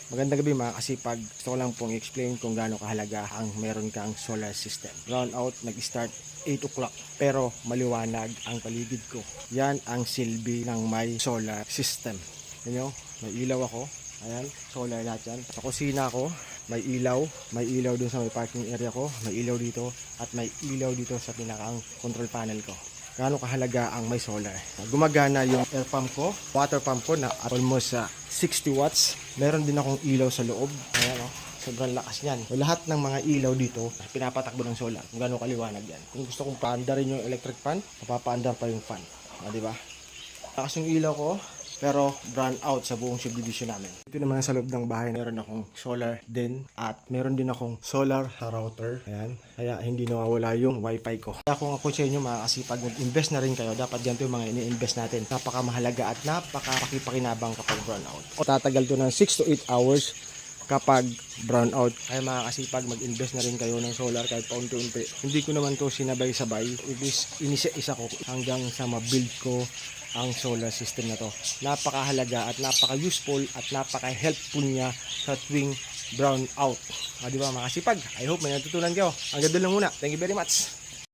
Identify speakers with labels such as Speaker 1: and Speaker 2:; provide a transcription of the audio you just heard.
Speaker 1: Magandang gabi mga kasipag. Gusto ko lang pong i-explain kung gaano kahalaga ang meron kang solar system. Brownout nag-start 8 o'clock pero maliwanag ang paligid ko. Yan ang silbi ng may solar system. Yan, may ilaw ako. Ayan, solar lahat yan. Sa kusina ko, may ilaw. May ilaw dun sa may parking area ko. May ilaw dito at may ilaw dito sa pinakang control panel ko. Gaano kahalaga ang may solar. Gumagana yung air pump ko, water pump ko na almost 60 watts. Meron din akong ilaw sa loob. Ayan, sobrang lakas niyan. So, lahat ng mga ilaw dito, pinapatakbo ng solar. Kung gaano kaliwanag yan. Kung gusto kong paandarin yung electric fan, mapapaandar pa yung fan. Diba? Lakas yung ilaw ko, pero brown out sa buong subdivision namin. Ito naman sa loob ng bahay, meron akong solar din at meron din akong solar router. Ayan, kaya hindi nawawala yung wifi ko. Kaya kung ako sa inyo mga kasipag, mag-invest na rin kayo, dapat ganito yung mga ini-invest natin. Napakamahalaga at napakapakipakinabang kapag brown out. O tatagal to ng 6 to 8 hours kapag brown out. Kaya mga kasipag, mag-invest na rin kayo ng solar kahit paunti-unti. Hindi ko naman to sinabay-sabay. Inisa-isa ko hanggang sa ma-build ko ang solar system na to. Napakahalaga at napaka-useful at napaka-helpful niya sa tuwing brown out. Di ba mga kasipag? I hope may natutunan kayo. Ang ganda lang muna. Thank you very much.